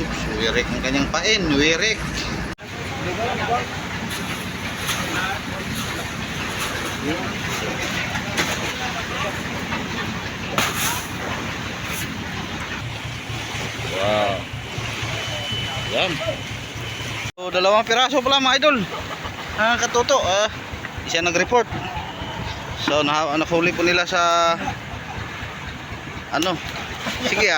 Oops, wirik ang kanyang pain, wirik. Wow. Yan. So, dalawang piraso pala mga idol. Katuto. Isa nag-report. So, nakahuli po nila sa ano. Sige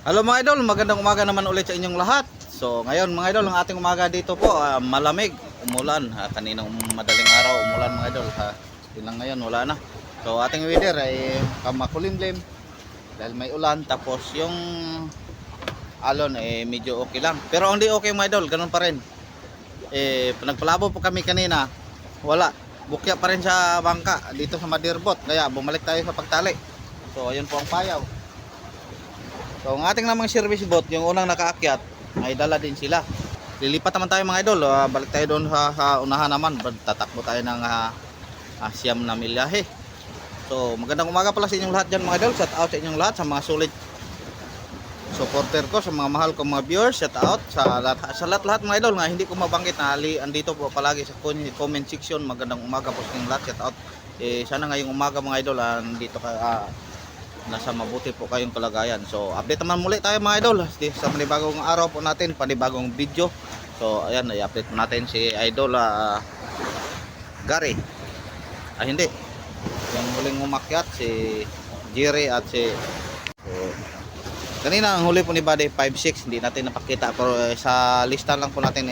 Hello mga idol, magandang umaga naman ulit sa inyong lahat. So ngayon mga idol, ang ating umaga dito po malamig, umulan. Kaninang madaling araw umulan mga idol. Ilang ngayon wala na. So ating weather ay makulimlim dahil may ulan. Tapos yung alon medyo okay lang. Pero hindi okay mga idol, ganun pa rin. Nagpalabo po kami kanina, wala. Bukya pa rin sa bangka dito sa Madirbot. Kaya bumalik tayo sa pagtali. So ayun po ang payaw. So ang ating namang service boat, yung unang nakaakyat, ay dala din sila. Lilipat naman tayo mga idol, balik tayo doon sa unahan naman. Tatakbo tayo ng siyam na milyahe. So magandang umaga pala sa inyong lahat dyan mga idol. Shout out sa inyong lahat, sa mga solid supporter ko, sa mga mahal kong mga viewers. Shout out sa lahat mga idol nga hindi ko mabanggit na andito po palagi sa comment section. Magandang umaga po sa inyong lahat. Shout out. Sana ngayong umaga mga idol andito ka nasa mabuti po kayong kalagayan. So update naman muli tayo mga idol sa panibagong araw po natin, panibagong video. So ayan, i-update po natin si idol Gary. Hindi, yung huling umakyat si Jerry at si kanina ang huli po ni Buddy 5'6", hindi natin napakita pero sa lista lang po natin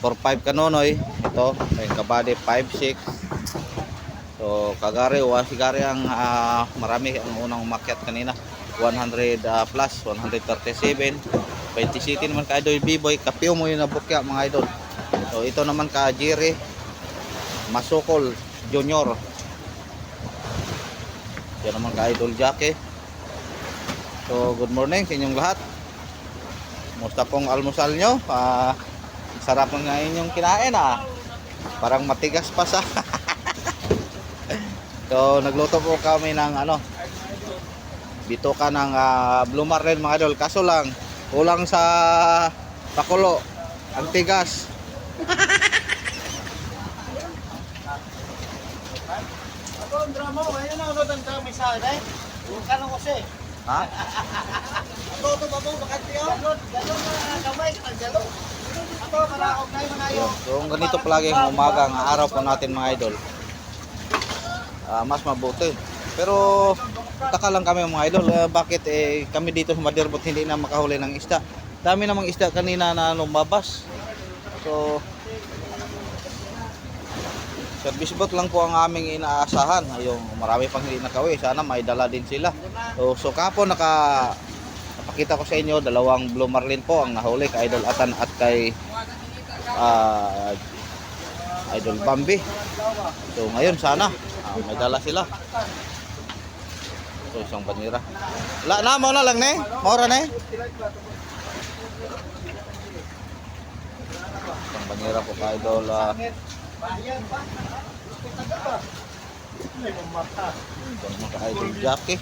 4'5" kanonoy. Ito yung kabady 5'6". So kagari si Gary ang marami ang unang umakyat kanina, 100 plus 137. 20 city naman ka idol B-boy, kapiyo mo yung nabukya mga idol. So ito naman ka Jerry Masukol Junior. Yan naman ka idol Jackie. So good morning sa inyong lahat. Musta pong almusal nyo? Sarap nga inyong kinain parang matigas pa sa So nagluto po kami ng bitoka ng Blue Marlin mga idol. Kaso lang kulang sa pakulo, ang tigas. Ako ang drama, ngayon na unod ang drama sa akin. Kanong kasi. Ha? Ako ito ba po, bakit yun? Galon na kamay, kapagjalo. Ako, marakog na yung mga yun. So ganito palagi ang umaga, ang araw po natin mga idol. Mas mabuti. Pero taka lang kami mga idol, bakit kami dito sa Madirbot hindi na makahuli ng isda. Dami namang isda kanina na lumabas. So service boat lang po ang aming inaasahan. Yung marami pang hindi nakawi, sana may dala din sila. So kahapon napakita ko sa inyo, dalawang Blue Marlin po ang nahuli kay Idol Atan at kay Idol Bambi. So ngayon sana may dala sila. So isang banira. Wala na mo na lang ne. Mora ne. Isang banira po kay Idol kay Idol Jackie.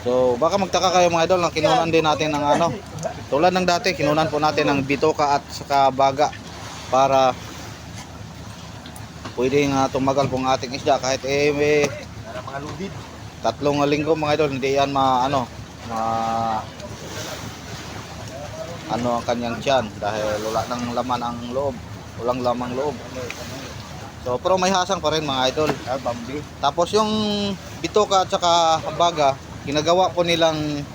So baka magtaka kayo mga idol, nang kinunan din natin ng tulad ng dati, kinunan po natin ng bitoka at saka baga para pwedeng tumagal pong ating isda kahit may tatlong linggo mga idol, hindi yan ano ang kanyang tiyan dahil wala nang laman ang loob, walang lamang loob. So pero may hasang pa rin mga idol. Bambi. Tapos yung bitoka at saka baga, ginagawa po nilang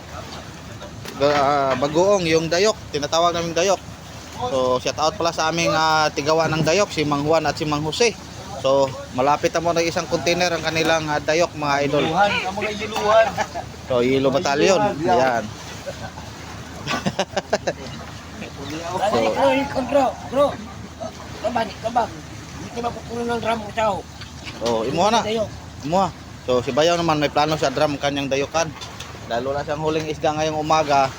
bagoong, yung dayok, tinatawag naming dayok. So shout out pala sa aming tigawa ng dayok, si Mang Juan at si Mang Jose. So malapit na mo na isang container ang kanilang dayok mga idol. So Yellow Battalion. Ayan. Balik bro, ikon bro. Bro. Kabang. Hindi mapupuno ng drum ko tao. Oh, imuha na. Dayok. Imuha. So si Bayaw naman may plano sa drum kanyang dayukan. Dahil wala siyang huling isda ngayong umaga,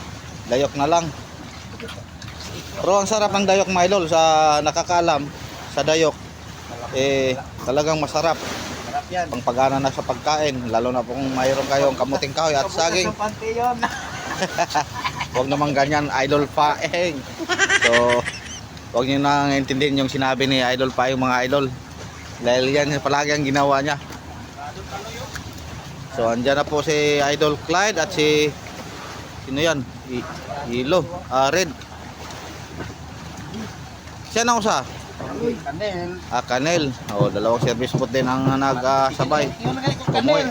dayok na lang. Pero ang sarap ng dayok mga idol, sa nakakaalam sa dayok talagang masarap. Sarap yan. Pangpagana na sa pagkain, lalo na kung mayroon kayong kamuting kahoy at saging. Huwag naman ganyan, idol paeng. So, huwag niyo nang intindihin yung sinabi ni idol paeng mga idol. Dahil yan palagi ang ginawa niya. So, andyan na po si Idol Clyde at si sino yan? Hilo, Red. Siya na usa. Kanel. Kanel. Oh, dalawang service boat din ang nagsabay. Kumoy.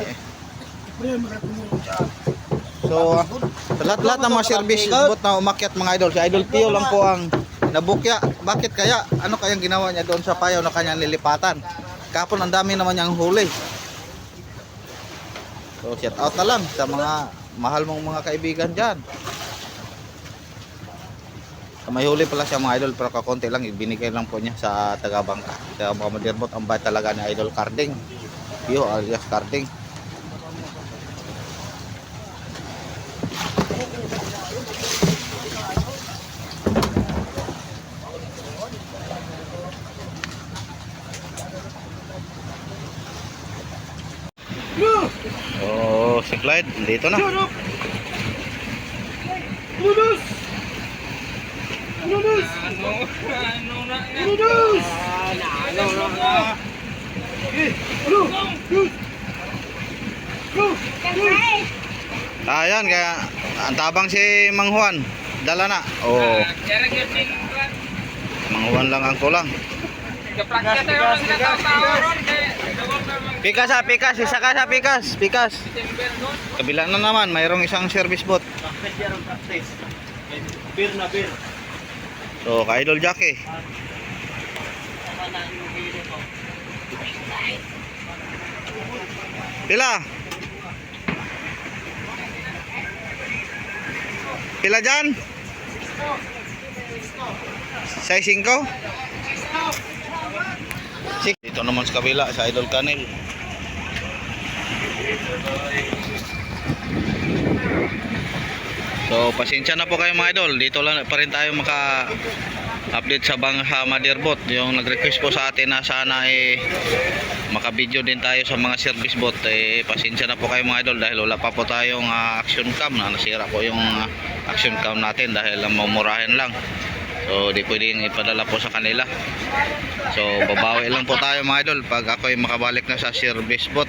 So, sa lahat-lahat ng mga service boat na umakyat mga idol, si Idol Tio lang po ang nabukya. Bakit kaya? Ano kayang ginawa niya doon sa payaw na kanyang lilipatan? Kapon ang dami naman niyang huli. So, shout out na lang sa mga mahal mong mga kaibigan dyan. May huli pala siya mga idol, pero kakonti lang, ibinigay lang po niya sa taga-bangka. Sa mga madirbot, ang bayad talaga ni Idol Carding. Yo, alias Carding. Oh, si Clyde, dito na. Ayan, kaya ang tabang si Mang Juan. Dala na. Oh. Mang Juan lang ang kulang. Pikas ha, pikas. Isa ka sa pikas. Pikas. Kabila na naman, mayroong isang service boat. Beer na beer. So, ka-Idol Jackie. Pila? Pila dyan? Size 5? Dito naman sa kabila, sa Idol Canel. So, pasensya na po kayo mga idol. Dito lang pa rin tayo maka-update sa Bangha Madirbot. Yung nag-request po sa atin na sana maka-video din tayo sa mga service boat. Pasensya na po kayo mga idol dahil wala pa po tayong action cam. Nasira po yung action cam natin dahil mamurahin lang. So, di pwedeng ipadala po sa kanila. So, babawi lang po tayo mga idol pag ako'y makabalik na sa service boat.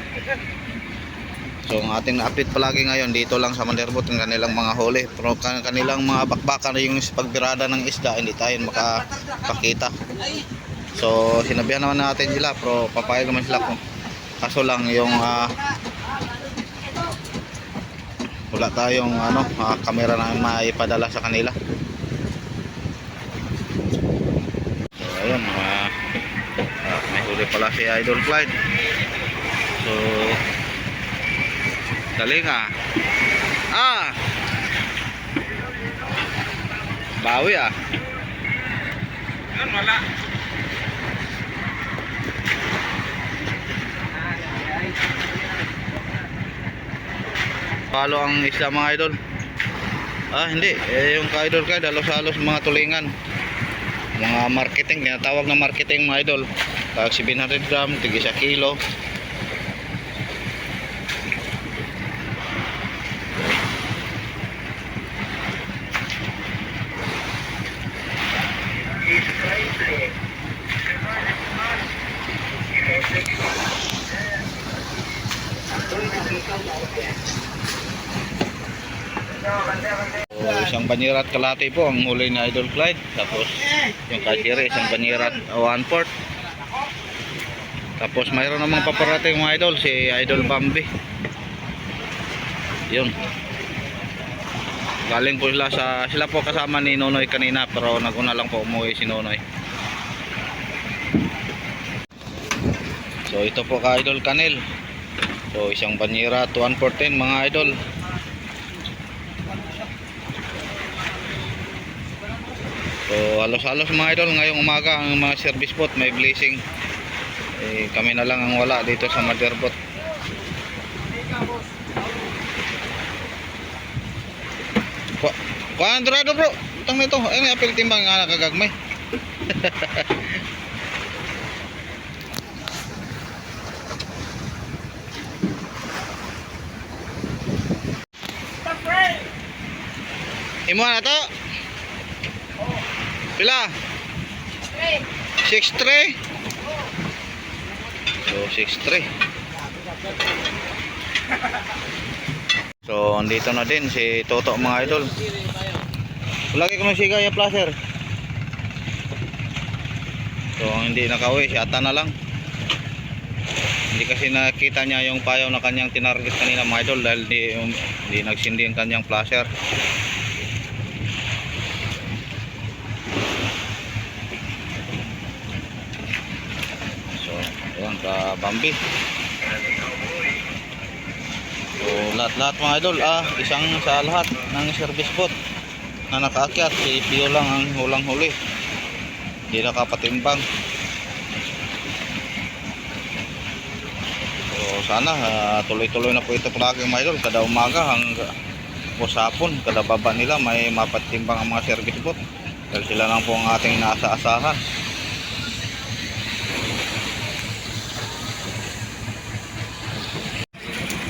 So ang ating update palagi ngayon dito lang sa Madirbot ng kanilang mga huli. Pero kanilang mga bakbakan yung pagbirada ng isda hindi tayo makapakita. So sinabihan naman natin sila pero papayag naman sila kung kaso lang yung wala tayong kamera na maipadala sa kanila. So ayun, may huli pala si Idol Clyde. So galing bawi yan wala palo ang isda mga idol. Hindi yung ka-idol ka halos mga tulingan, mga marketing, tinatawag na marketing mga idol. 700 gram, tig 1 kilo. So, isang banyera at kalate po ang huli ni Idol Clyde. Tapos yung kachiri isang banyera at 1/4. Tapos mayroon namang paparating mga idol si Idol Bambi. Yun, galing po sila po kasama ni Nonoy kanina pero naguna lang po umuwi si Nonoy. So ito po ka Idol Canel. So isang banyera at 1/4 mga idol. So halos-halos mga idol ngayong umaga ang mga service bot may blessing. Kami na lang ang wala dito sa motherboard. Kuhaan dorado bro. Utang nito. Ay apil timbang nga nakagagmay. Imo na to? Pila? 6'3". So 6'3". So andito na din si Toto mga idol. Lagi ko ng siga ya placer. So ang hindi nakauwi si Ata na lang. Hindi kasi nakita niya yung payaw na kanyang tinarget kanina mga idol dahil hindi nagsindi ang kanyang placer. So ayan ka Bambi. So lahat-lahat mga idol isang sa lahat ng service bot na nakaakyat, si Pio lang ang hulang huli, hindi nakapatimbang. So sana tuloy-tuloy na po ito palagi mga idol, kada umaga hanggang hapon, kada baba nila may mapatimbang ang mga service bot dahil sila lang po ang ating naasa-asahan.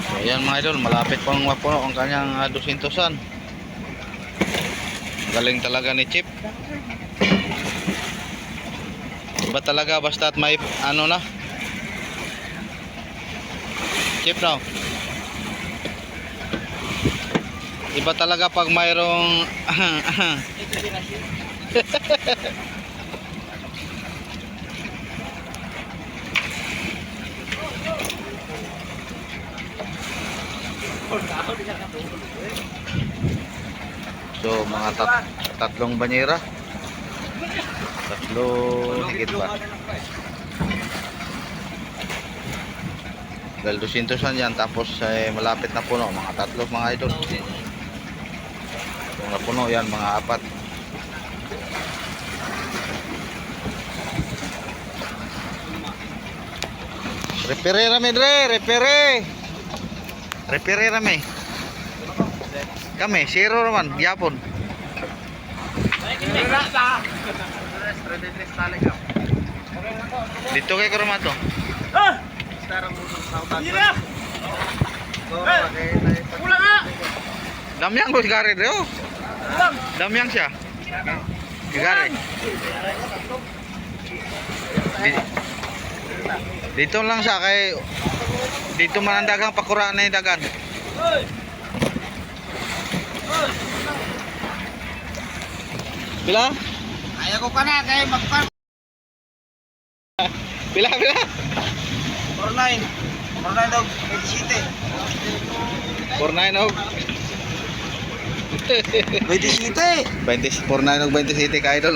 So yan mga idol, malapit pang mapuno ang kanyang 200-an. Galing talaga ni Chip. Iba talaga basta't may ano na. Chip no. Iba talaga pag mayroong so mga tatlong banyera, tatlo higit pa dahil 200-an yan, tapos malapit na puno mga tatlo mga idol. Kung napuno yan mga 4. Repere rame dre, repere rame kami, zero naman, yapon. Dito kay kurma to. Damyang ko sigari dre. Damyang siya. Sigari. Dito lang siya kay dito man ang dagang pakuraan na yung dagan. Bila? Ayaw ko ka na kay magpan. Bila? 49. 49 daw 27. 49 og 27. 49 og 27 ka idol.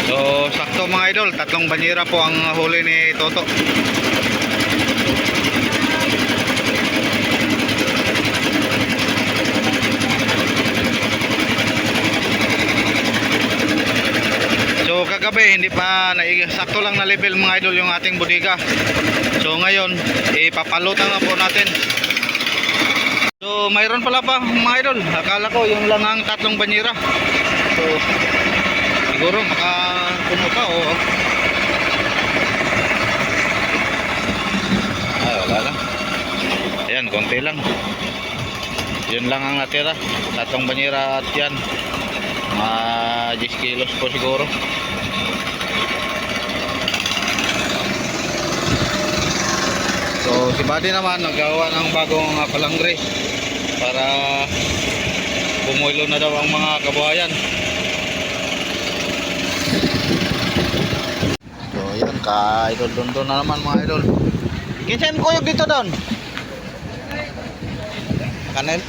So sakto mga idol, tatlong banyera po ang huli ni Toto. So kagabi hindi pa sakto lang na level mga idol yung ating bodega. So ngayon ipapalutang na po natin. So mayroon pala pa mga idol, akala ko yung lang ang tatlong banyera. So siguro makapuno pa o ay wala lang. Ayan, konti lang. Yun lang ang natira, tatlong banyera at yan mga 10 kilos po siguro. So si Buddy naman naggawa ng bagong palangre para bumulo na daw ang mga kabuhayan. So yan, ka-idol doon na naman mga idol. Kinsan kuyog dito doon? Kanin?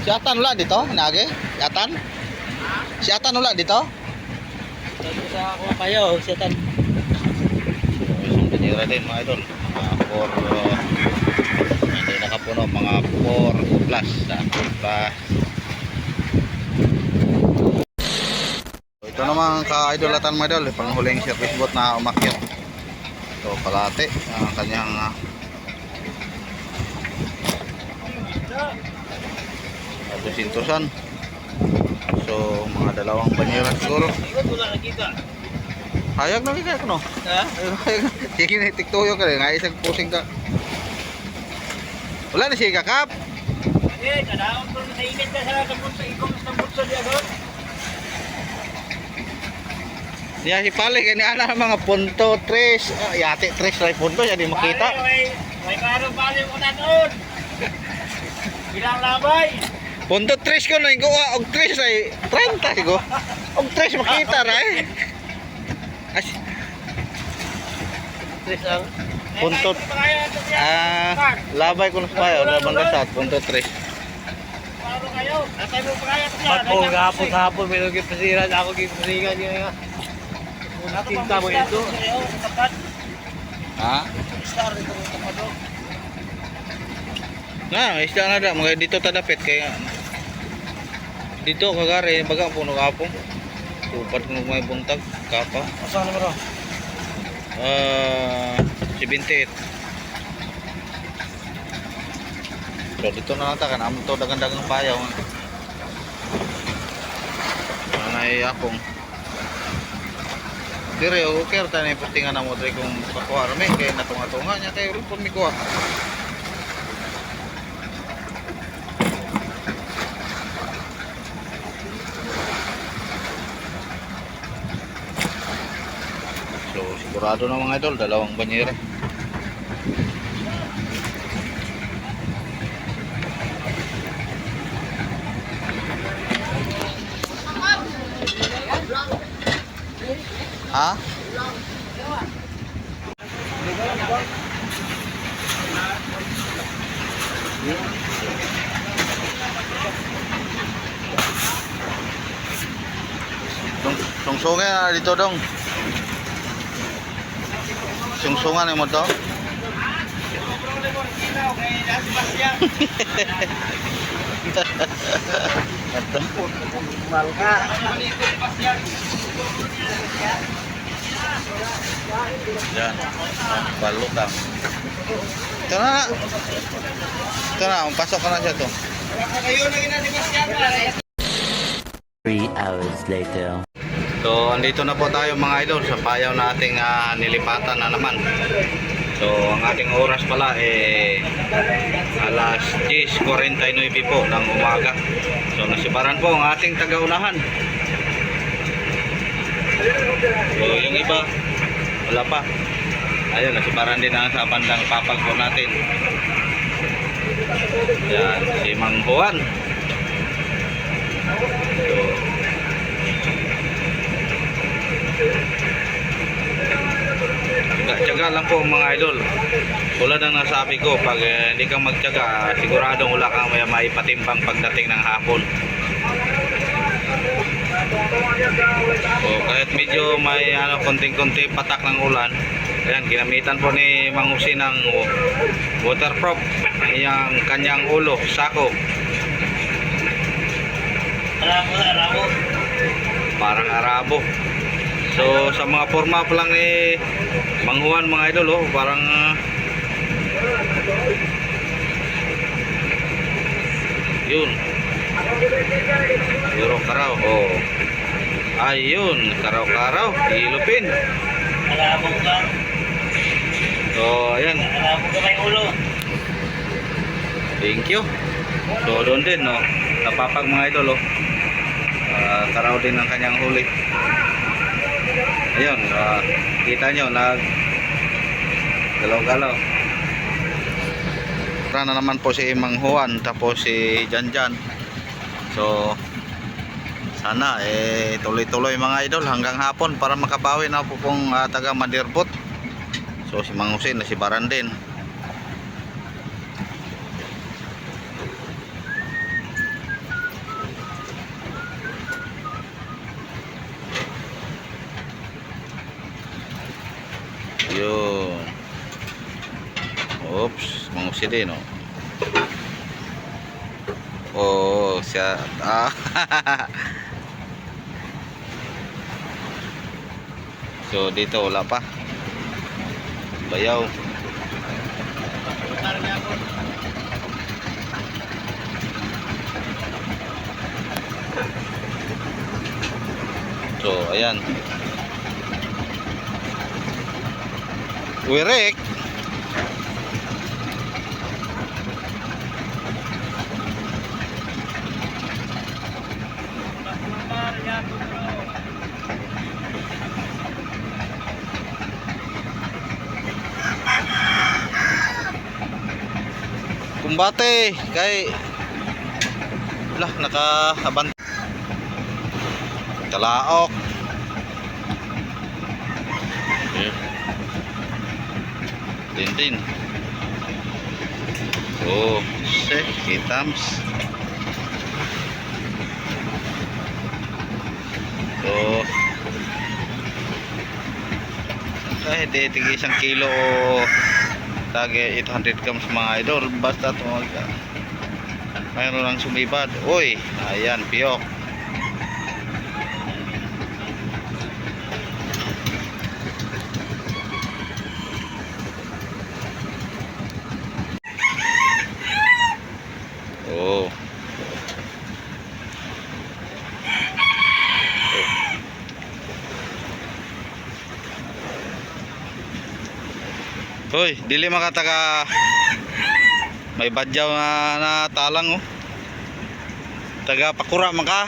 Si Atan wala dito? Nage? Si Atan? Si Atan wala dito? Sa ako kayo, si Tan. So isang banyera din mga idol. For Ito yung nakapuno, mga 4 plus. Pa. Ito naman ka-idolatan mga idol, panghuling service boat na umakyat. So kalate ang kanyang sintusan. So mga 2 banyera siguro. Hayag na kaya no? Ha? Sige na tiktoyo ka rin, nga isang pusing ka. Wala na siya kakap. Eh, kadaon ko sa init na sa kabunso, ikong sa bunso di agad. Niya si Pali kaya ni ana mga punto 3. Yate 3 ray punto ya di makita. May karong pali ko na doon. Ilang labay. Punto 3 ko na iguwa og 3 ay 30 ko. Og 3 makita ra eh. As Trisang. punto labay ko na sa laban sa punto 3. Paro kayo. Natay mo pa kaya Pag hapon may naging pasiran ako gipasingan niya. Tinta mo ito. Ha? Star ito sa pado. Na, isda na da mga dito tadapit kaya dito kagare baga puno kapong. Tupad ko may buntag kapa. Asa na mo? 78. So dito na lang ta kan amo to dagang payaw. Anay akong dire okay ta ni putingan na mo dre kung pakuha rami kay natunga-tunga nya kay rupon mi kuha. So sigurado na mga idol 2 banyera. Ha? Sungsungin na dito dong. Sungsungan mo to. Ito. Malka. Yan. Balutang. Ito na. Ito na. Pasok ka na siya to. Kayo na ginadibasyan. 3 hours later. So, andito na po tayo mga idol sa payaw na ating nilipatan na naman. So, ang ating oras pala alas 10:49 po ng umaga. So, nasibaran po ang ating tagaunahan. So, yung iba, wala pa. Ayun, nasibaran din ang sa bandang papag po natin. Yan, si Mang Juan. Tiyaga lang po mga idol. Tulad ng nasabi ko, pag hindi kang magtiyaga, siguradong wala kang maipatimbang pagdating ng hapon. So, kahit medyo may konting-konti patak ng ulan, ayan, ginamitan po ni Mang Jose ng waterproof ang kanyang ulo, sako. Arabo. Parang Arabo. So sa mga forma pa lang ni Mang Juan mga idol, oh, parang yun. Puro karaw, oh. Ayun, karaw-karaw, ilupin. Arabo ka. So ayan, Arabo ka may ulo. thank you. So doon din, no, napapag mga idol, oh. Karaw din ang kanyang huli. Ayun, kita nyo, galaw-galaw. Tara na naman po si Mang Juan, tapos si Janjan. So, sana tuloy-tuloy mga idol hanggang hapon para makabawi na po pong taga Madirbot. So, si Mang Jose na si Baran din. Yun. Oops, mangusi din, oh. Oh, siya. Ah. So, dito wala pa. Bayaw. So, ayan. Wirek. Kumbate kay lah nakaabant kalaok. Din. Oh, shit, kitams. So, kahit tig isang kilo o tage 800 grams mga idol, basta mayroon lang sumibad. Uy, ayan, piyok. Oh. Hoy, dili makataga may badyaw na talang, oh. Taga pakura maka.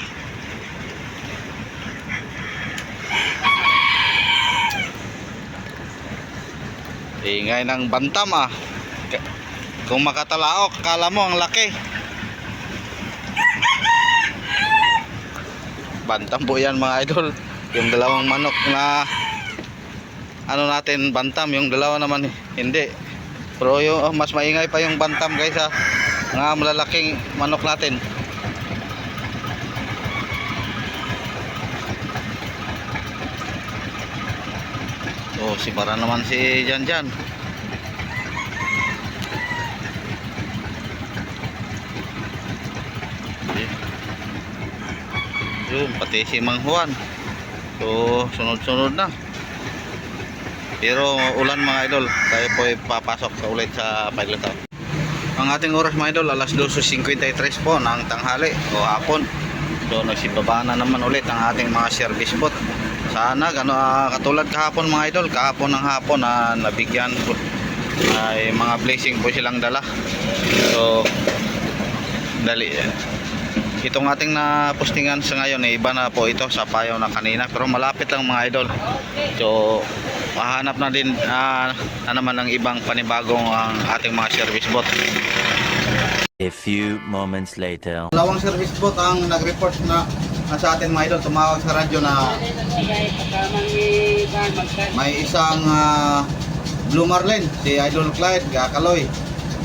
Ingay ng bantam, ah. Kung makatalaok, akala mo ang laki. Bantam po yan mga idol. Yung dalawang manok na ano natin bantam, yung dalawa naman hindi. Pero yung mas maingay pa yung bantam guys, ha. Mga malalaking manok natin. Oh, si para naman si Jan. Yun, pati si Mang Juan. So, sunod-sunod na. Pero ulan mga idol, tayo po ipapasok sa ulit sa pilot house. Ang ating oras mga idol, alas 12:53 po ng tanghali o hapon. So, nagsibaba na naman ulit ang ating mga service boat. Sana katulad kahapon mga idol, kahapon ng hapon na nabigyan po ay mga blessing po silang dala. So, dali. Itong ating na postingan sa ngayon iba na po ito sa payaw na kanina, pero malapit lang mga idol. So mahanap na din naman ng ibang panibagong ang ating mga service boat. A few moments later. Dalawang service boat ang nag-report na sa atin mga idol, tumawag sa radyo na may isang Blue Marlin, si Idol Clyde Gakaloy.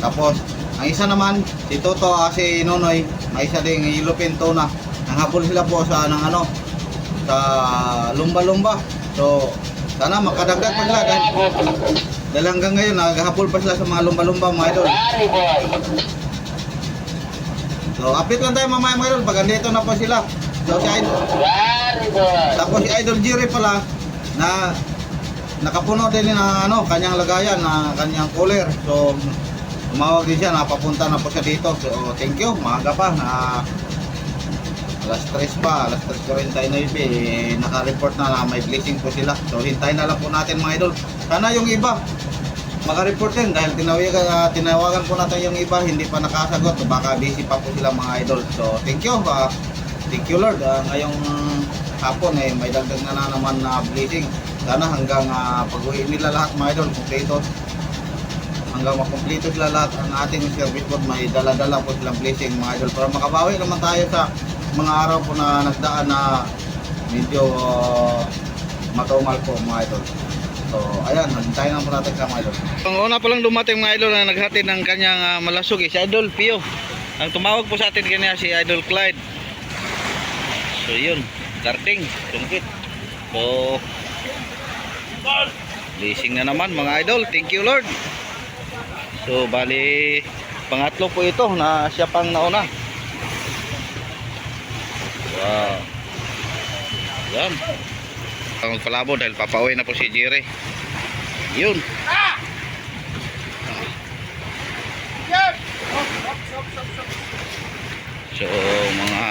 Tapos ang isa naman si Toto, si Nonoy, may isa ding yellow pin tuna. Nanghabol sila po sa sa lumba-lumba. So sana makadagdag pa sila dahil hanggang ngayon naghahabol pa sila sa mga lumba-lumba mga idol. So update lang tayo mamaya mga idol pag andito na po sila. So si Idol, tapos si Idol Jerry pala na nakapuno din ng kanyang lagayan na kanyang cooler. So tumawag din siya, napapunta na po siya dito. So thank you, maaga pa na alas 3 pa, alas 3:49 naka-report na may blessing po sila. So hintayin na lang po natin mga idol. Sana yung iba maka-report din dahil tinawagan po natin yung iba, hindi pa nakasagot, baka busy pa po sila mga idol. So thank you Lord. Ngayong hapon may dagdag na naman na blessing. Sana hanggang pag-uwi nila lahat mga idol kompleto, hanggang makumpleto sila lahat ang ating service boat, may dala-dala po silang blessing mga idol para makabawi naman tayo sa mga araw po na nagdaan na medyo matumal po mga idol. So ayan, hintayin lang po natin ka mga idol. Ang una pa lang dumating mga idol na naghatid ng kanyang malasog, si Idol Pio. Ang tumawag po sa atin kanya si Idol Clyde. So yun, karting, tungkit. So blessing na naman mga idol. Thank you Lord. So bali pangatlo po ito na siya pang nauna. Wow. Yan. Magpalabo dahil papauwi na po si Jerry. Yun. So mga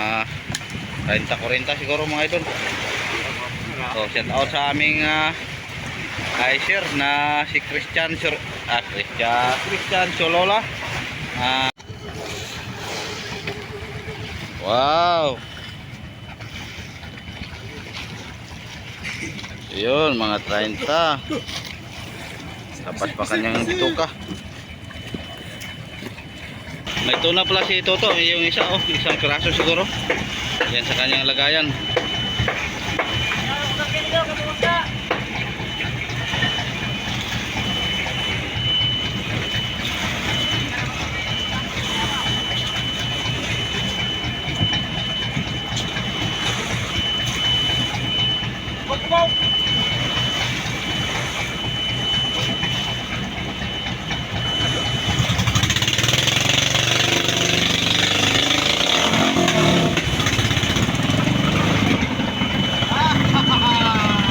30-40 siguro mga idol. So shout out sa aming Kaiser na si Christian Cholola. Wow. Yun mga 30. Tapos pa kanyang bituka. May tuna pala si Toto, yung isa isang piraso siguro. Yan sa kanyang lagayan.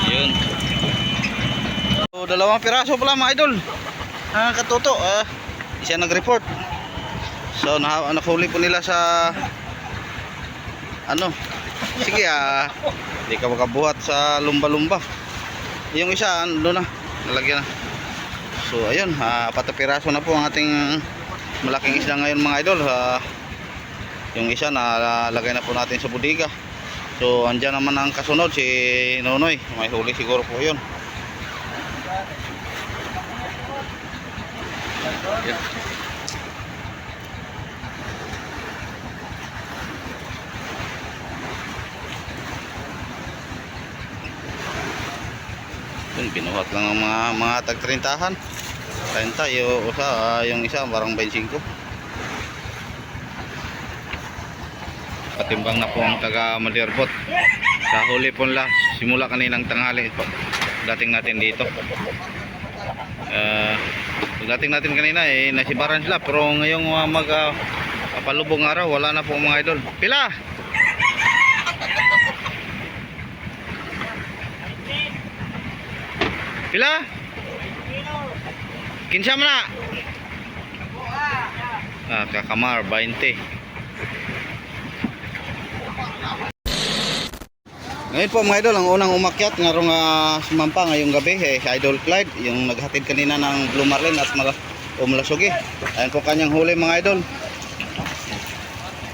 Yun. So, dalawang piraso pala mga idol. Katuto, isa nag-report. So nakahuli po nila sa ano. Sige hindi ka makabuhat sa lumba-lumba. Yung isa doon na nalagyan na. So ayun, 4 piraso na po ang ating malaking isda ngayon mga idol. Yung isa nalagay na po natin sa bodega. So andyan naman ang kasunod si Nonoy. May huli siguro po yun. Yun. Yun, binuhat lang ang mga tag-30-han. 30 yung isa parang 25. Patimbang na po ang taga Malirbot. Sa huli po nila simula kaninang tanghali po. Dating natin dito. Dating natin kanina nasibaran sila, pero ngayong palubong araw wala na po mga idol. Pila? Pila? Kinsa man na? Kakamar 20. Ngayon po mga idol, ang unang umakyat ngarong sumampa ngayong gabi si Idol Clyde, yung naghatid kanina ng Blue Marlin at Malasugi. Ayan po kanyang huli mga idol.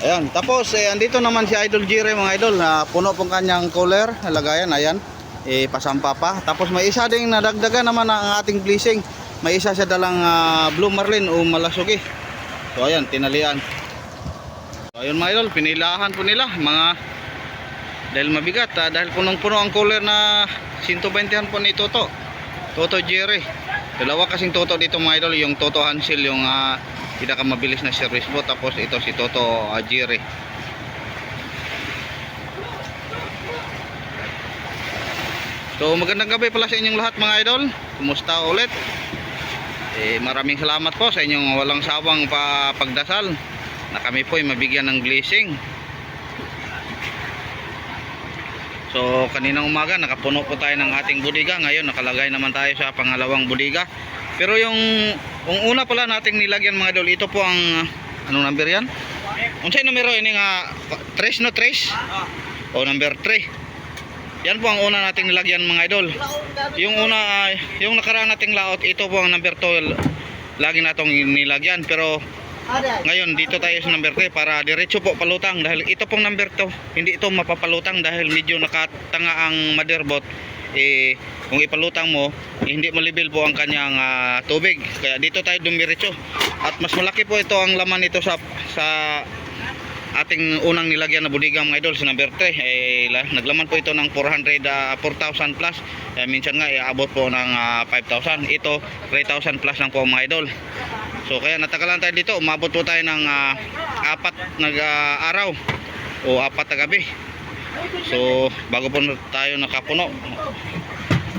Ayan, tapos andito naman si Idol Jerry mga idol, na puno pong kanyang cooler, lagayan, ayan, pasampa pa. Tapos may isa ding nadagdagan naman ang ating blessing. May isa siya dalang Blue Marlin o Malasugi. So ayan, tinalian. So ayun mga idol, pinilahan po nila dahil mabigat, dahil punong-puno ang cooler na 120han po ni Toto Jerry. Dalawa kasing Toto dito mga idol, yung Toto Hansel, yung pinakamabilis na service boat, tapos ito si Toto Jerry. So magandang gabi pala sa inyong lahat mga idol. Kumusta ulit? Maraming salamat po sa inyong walang sawang pagdasal na kami po ay mabigyan ng blessing. So kaninang umaga nakapuno po tayo ng ating bodega. Ngayon nakalagay naman tayo sa pangalawang bodega. Pero yung una pala nating nilagyan mga idol, ito po ang anong number yan? Unsay numero ini nga 3 no 3? O number 3. Yan po ang una nating nilagyan mga idol. Yung una yung nakaraan nating laot, ito po ang number 2 lagi natong nilagyan, pero ngayon dito tayo sa number 3 para diretso po palutang, dahil ito pong number 2 hindi ito mapapalutang dahil medyo nakatanga ang motherboard. Kung ipalutang mo hindi malibil po ang kanyang tubig, kaya dito tayo dumiretso. At mas malaki po ito ang laman nito sa ating unang nilagyan na bodega mga idol sa number 3. Naglaman po ito ng 4,000 plus, minsan nga iabot po ng 5,000. Ito 3,000 plus lang po mga idol. So kaya natagalan tayo dito, umabot po tayo ng 4 araw o 4 na gabi. So bago po tayo nakapuno,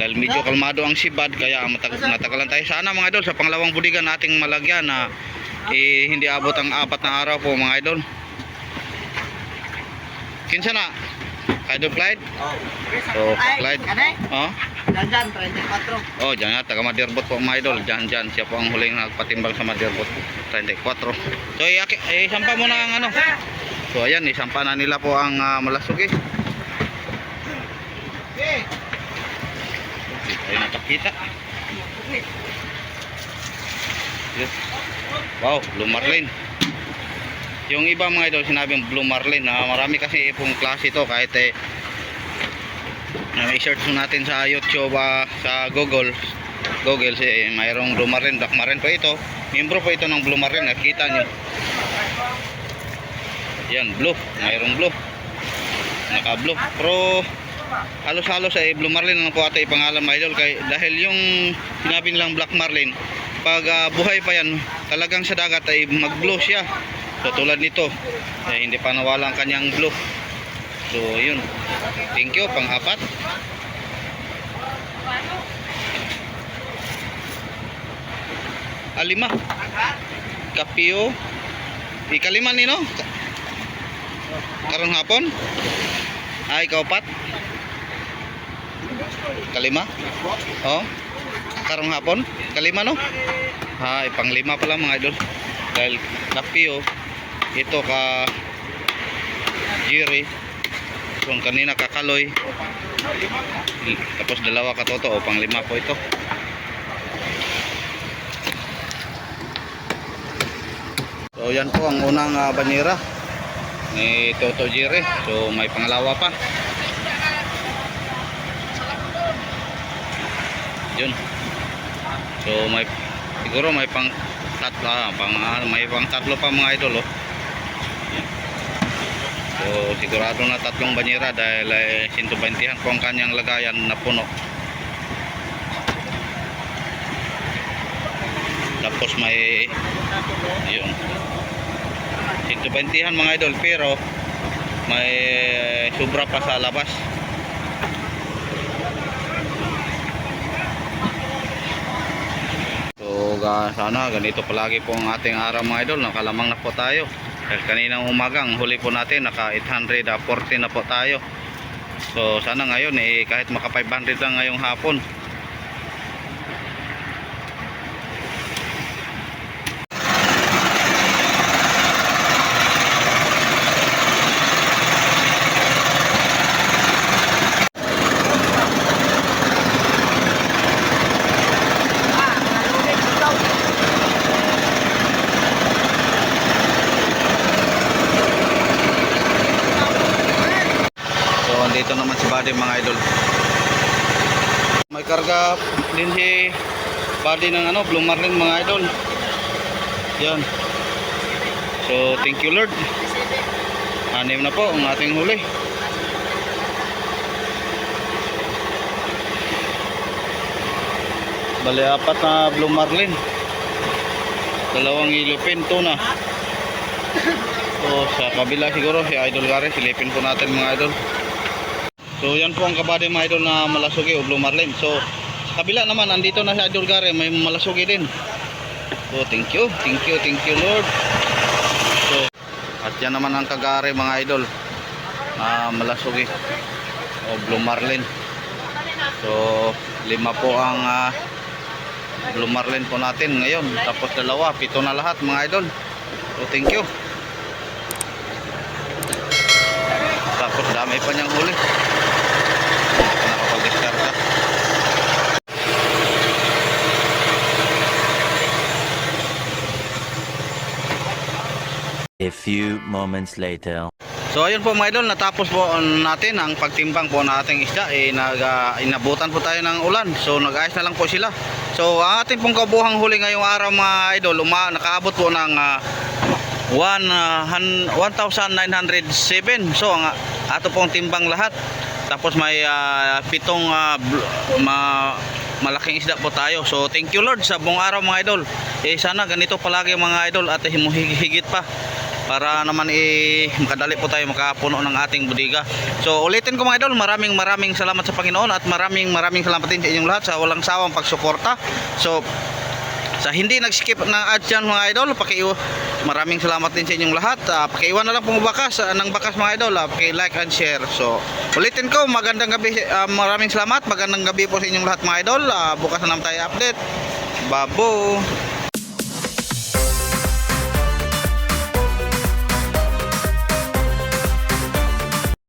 Dahil medyo kalmado ang sibad, kaya natagalan tayo. Sana mga idol, sa pangalawang budigan nating malagyan na hindi abot ang 4 na araw po mga idol. Kinsa na? Idol Clyde? Oh. So, Clyde. Oh? Dandan, 34. Oh, dyan nga, taga Madirbot po mga idol. Dyan, siya po ang huling nagpatimbang sa Madirbot. 34. So, isampa mo na ang ano. So, ayan, isampa na nila po ang malasugi. Okay. Hindi tayo nakakita. Yes. Wow, Blue Marlin. Yung iba mga idol, sinabing Blue Marlin. Marami kasi pong klase ito. Kahit may search natin sa YouTube, sa Google, mayroong Blue Marlin, Black Marlin po ito. Membro po ito ng Blue Marlin, nakita nyo. Yan, blue, mayroong blue, naka blue. Pero halos-halos ay Blue Marlin lang po ata ipangalan mga idol. Dahil yung sinabi nilang Black Marlin, pag buhay pa yan, talagang sa dagat ay mag blue siya. So tulad nito, hindi pa nawala ang kanyang blue. So yun, thank you, pang-4. Alima Kapio ikalima nino karong hapon ay kaupat kalima oh karong hapon kalima no ay pang-5 pala mga idol. Dahil Kapio ito ka Jiri, so kanina kakaloy, tapos 2 ka toto, o pang-5 po ito. So yan po ang unang banira ni Toto Jiri. So may pangalawa pa. Yun. So may siguro may pang tatlo pa mga idol oh. So sigurado na 3 banyera dahil 120 po ang kanyang lagayan na puno. Tapos may yun 120 mga idol, pero may sobra pa sa labas. So sana ganito palagi po ang ating araw mga idol. Nakalamang na po tayo dahil kaninang umagang huli po natin naka 840 na po tayo. So sana ngayon kahit maka 500 lang ngayong hapon. Dito naman si Buddy mga idol. May karga din si Buddy ng Blue Marlin mga idol. Yan. So thank you Lord. 6 na po ang ating huli. Bali 4 na Blue Marlin. 2 ilupin tuna. So sa kabila siguro si Idol Gary, silipin po natin mga idol. So yan po ang kabady mga idol na malasugi o Blue Marlin. So sa kabila naman andito na si Idol Gary, may malasugi din. So thank you Lord. So at yan naman ang kagari mga idol na malasugi o Blue Marlin. So 5 po ang Blue Marlin po natin ngayon. Tapos 2, 7 na lahat mga idol. So thank you. Tapos dami pa niyang huli. Nakapag-diskarta. A few moments later. So ayun po mga idol, natapos po natin ang pagtimbang po ng ating isda. Inabutan po tayo ng ulan. So nag-ayos na lang po sila. So ang ating pong kabuhang huli ngayong araw mga idol, nakaabot po ng 1,907. So ang ato pong timbang lahat. Tapos may 7 malaking isda po tayo. So thank you Lord sa buong araw mga idol. Sana ganito palagi mga idol at higit pa para naman makadali po tayo makapuno ng ating bodega. So ulitin ko mga idol, maraming salamat sa Panginoon at maraming salamat din sa inyong lahat sa walang sawang pagsuporta. So sa hindi nag-skip ng ads yan mga idol, maraming salamat din sa inyong lahat. Pakiiwan na lang po ng bakas mga idol, paki-like and share. So ulitin ko, magandang gabi, maraming salamat, magandang gabi po sa inyong lahat mga idol. Bukas na naman tayo update. Babo.